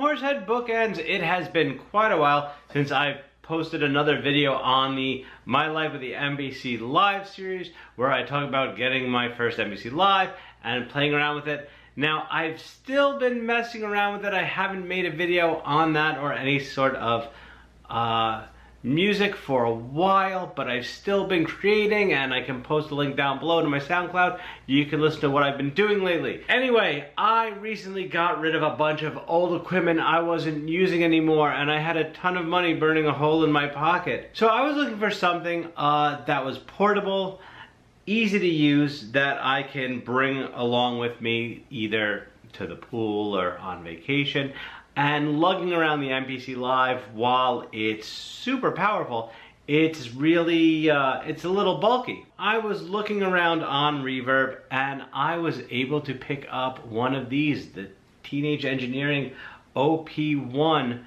Horsehead Bookends. It has been quite a while since I've posted another video on the My Life with the NBC Live series where I talk about getting my first NBC Live and playing around with it. Now, I've still been messing around with it. I haven't made a video on that or any sort of music for a while, but I've still been creating, and I can post a link down below to my SoundCloud. You can listen to what I've been doing lately. Anyway, I recently got rid of a bunch of old equipment I wasn't using anymore, and I had a ton of money burning a hole in my pocket. So I was looking for something that was portable, easy to use, that I can bring along with me either to the pool or on vacation. And lugging around the NBC Live, while it's super powerful, it's really, it's a little bulky. I was looking around on Reverb and I was able to pick up one of these, the Teenage Engineering OP-1,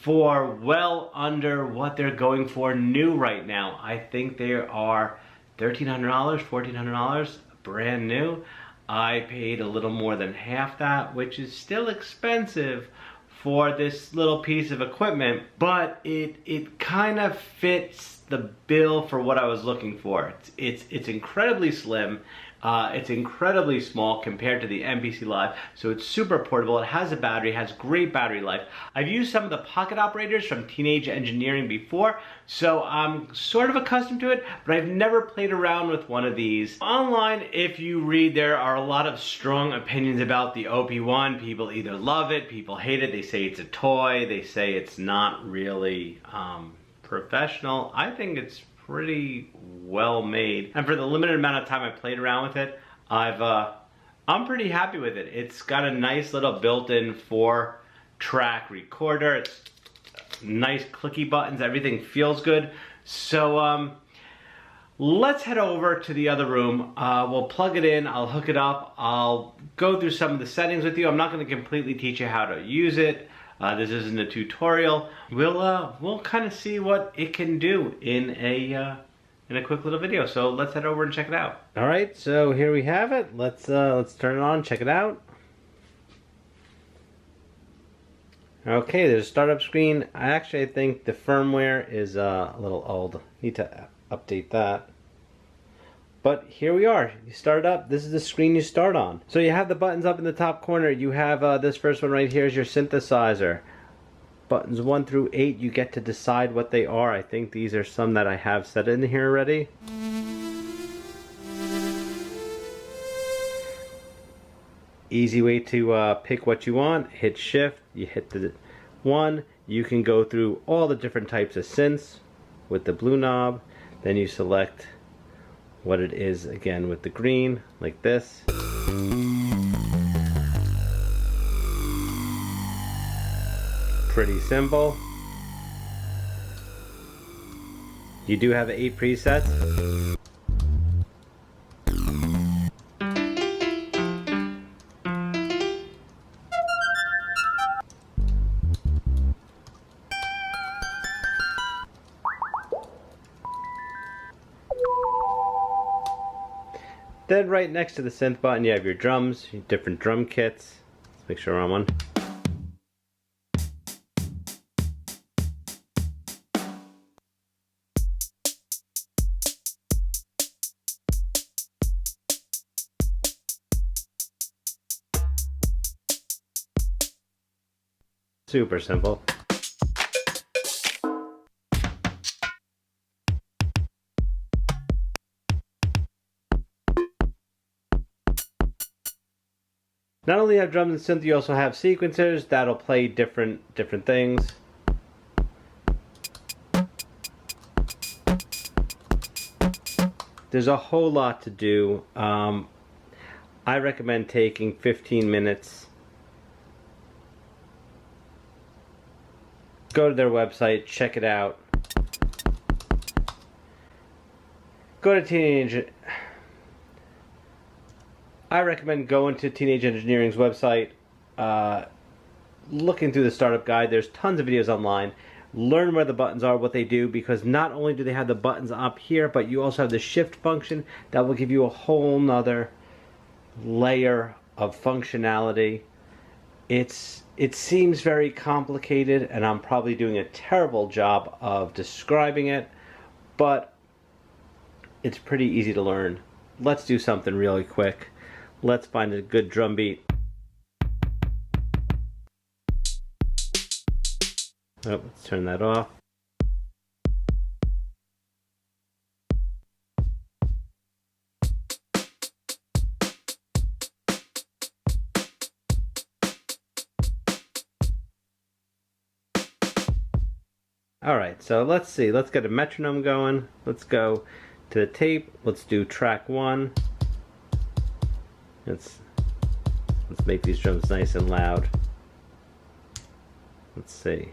for well under what they're going for new right now. I think they are $1,300, $1,400, brand new. I paid a little more than half that, which is still expensive for this little piece of equipment, but it kind of fits the bill for what I was looking for. It's incredibly slim. It's incredibly small compared to the NBC Live, so it's super portable. It has a battery, has great battery life. I've used some of the pocket operators from Teenage Engineering before, so I'm sort of accustomed to it, but I've never played around with one of these. Online, if you read, there are a lot of strong opinions about the OP-1. People either love it, people hate it, they say it's a toy, they say it's not really professional. I think it's pretty well made, and for the limited amount of time I played around with it, I'm pretty happy with it. It's got a nice little built-in 4-track recorder. It's nice clicky buttons. Everything feels good. So let's head over to the other room. We'll plug it in. I'll hook it up. I'll go through some of the settings with you. I'm not going to completely teach you how to use it. This isn't a tutorial. We'll kind of see what it can do in a quick little video. So let's head over and check it out. All right, so here we have it. Let's turn it on, check it out. Okay, there's a startup screen. I think the firmware is a little old. Need to update that. But here we are. You start it up. This is the screen you start on. So you have the buttons up in the top corner. You have this first one right here is your synthesizer. Buttons 1 through 8, you get to decide what they are. I think these are some that I have set in here already. Easy way to pick what you want. Hit shift, you hit the 1. You can go through all the different types of synths with the blue knob. Then you select what it is again with the green, like this. Pretty simple. You do have 8 presets. Then right next to the synth button you have your drums, your different drum kits. Let's make sure we're on one. Super simple. Not only have drums and synth, you also have sequencers that'll play different things. There's a whole lot to do. I recommend taking 15 minutes. Go to their website, check it out. Go to Teenage. I recommend going to Teenage Engineering's website, looking through the startup guide. There's tons of videos online. Learn where the buttons are, what they do, because not only do they have the buttons up here, but you also have the shift function that will give you a whole nother layer of functionality. It seems very complicated, and I'm probably doing a terrible job of describing it, but it's pretty easy to learn. Let's do something really quick. Let's find a good drum beat. Oh, let's turn that off. Alright, so let's see. Let's get a metronome going. Let's go to the tape. Let's do track 1. Let's make these drums nice and loud. Let's see.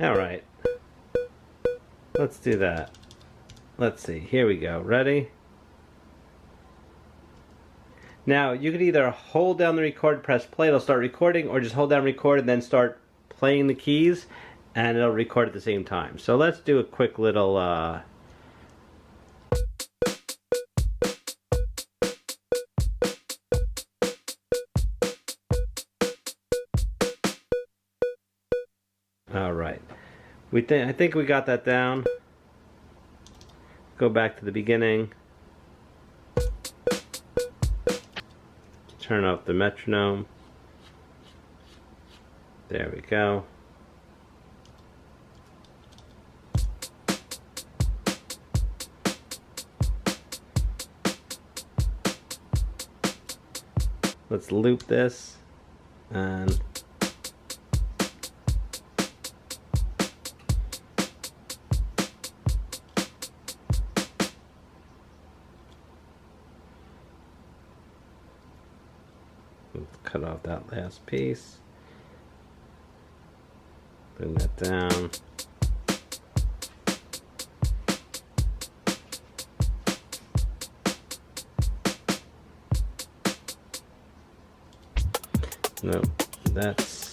Alright, let's do that. Let's see, here we go. Ready? Now, you could either hold down the record, press play, it'll start recording, or just hold down record and then start playing the keys, and it'll record at the same time. So let's do a quick little Alright, I think we got that down. Go back to the beginning. Turn off the metronome. There we go. Let's loop this and cut off that last piece. Bring that down. No, that's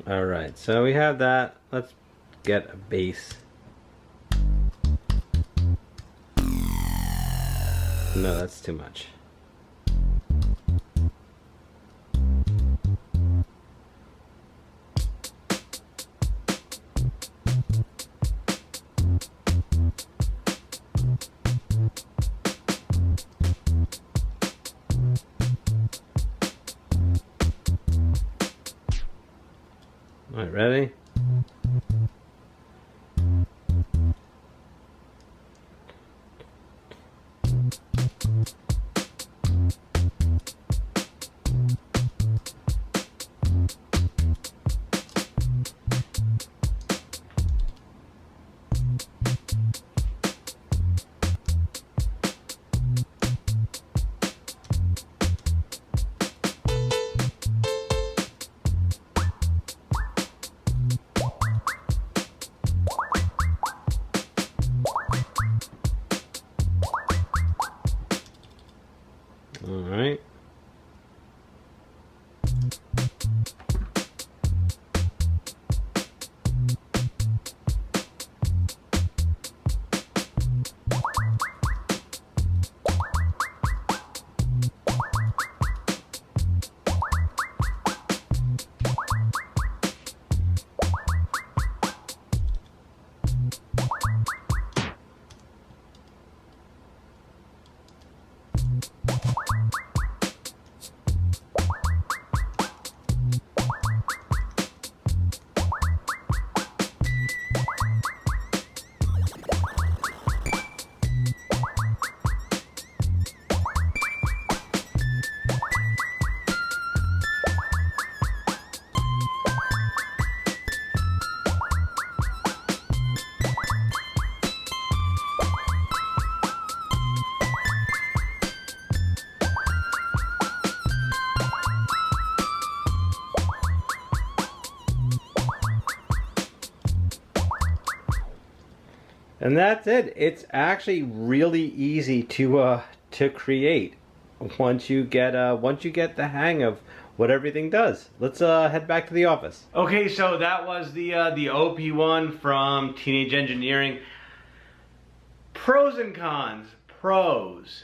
Alright, so we have that. Let's get a bass. No, that's too much. Alright, ready? And that's it. It's actually really easy to create once you get the hang of what everything does. Let's head back to the office. Okay, so that was the OP-1 from Teenage Engineering. Pros and cons. Pros.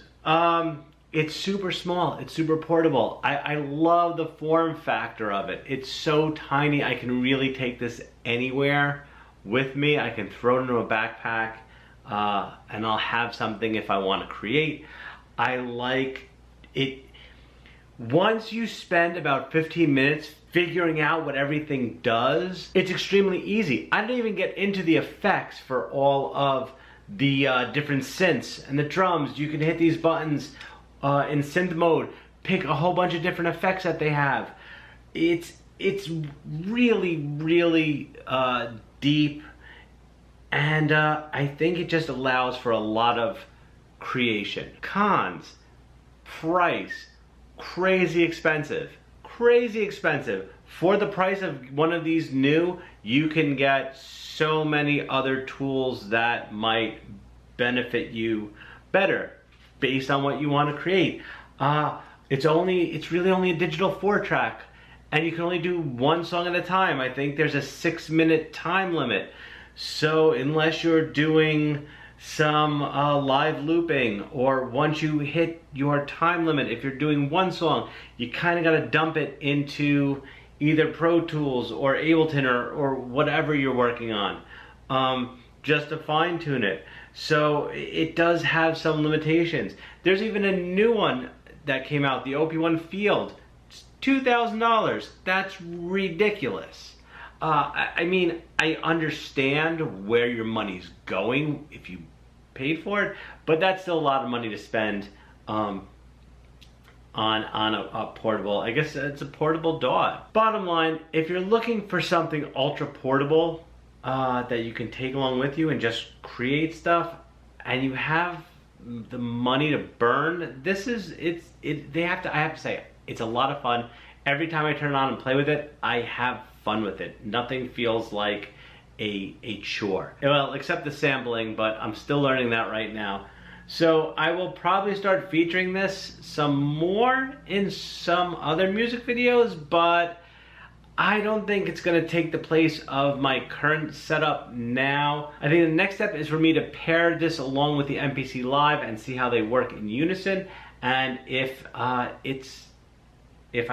It's super small. It's super portable. I love the form factor of it. It's so tiny. I can really take this anywhere with me. I can throw it into a backpack, and I'll have something if I want to create. I like it. Once you spend about 15 minutes figuring out what everything does, it's extremely easy. I don't even get into the effects for all of the different synths and the drums. You can hit these buttons in synth mode, pick a whole bunch of different effects that they have. It's really, really deep, and I think it just allows for a lot of creation. Cons: price, crazy expensive. Crazy expensive. For the price of one of these new, you can get so many other tools that might benefit you better based on what you want to create. It's really only a digital 4-track, and you can only do one song at a time. I think there's a 6-minute time limit. So unless you're doing some live looping, or once you hit your time limit, if you're doing one song, you kind of got to dump it into either Pro Tools or Ableton or whatever you're working on, just to fine tune it. So it does have some limitations. There's even a new one that came out, the OP-1 Field. It's $2,000. That's ridiculous. I mean, I understand where your money's going if you paid for it, but that's still a lot of money to spend on a portable. I guess it's a portable DAW. Bottom line, if you're looking for something ultra portable that you can take along with you and just create stuff, and you have the money to burn, I have to say, it's a lot of fun. Every time I turn it on and play with it, I have fun with it. Nothing feels like a chore. Well, except the sampling, but I'm still learning that right now. So I will probably start featuring this some more in some other music videos, but I don't think it's gonna take the place of my current setup now. I think the next step is for me to pair this along with the MPC Live and see how they work in unison, and if I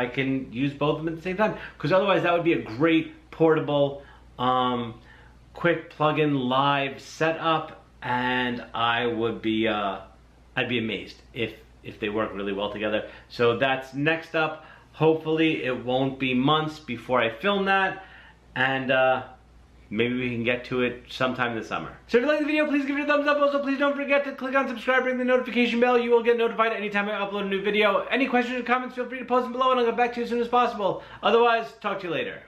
can use both of them at the same time, because otherwise that would be a great portable, quick plug-in live setup, and I would be, I'd be amazed if they work really well together. So that's next up. Hopefully it won't be months before I film that, and maybe we can get to it sometime this summer. So if you like the video, please give it a thumbs up. Also, please don't forget to click on subscribe, ring the notification bell. You will get notified anytime I upload a new video. Any questions or comments, feel free to post them below, and I'll get back to you as soon as possible. Otherwise, talk to you later.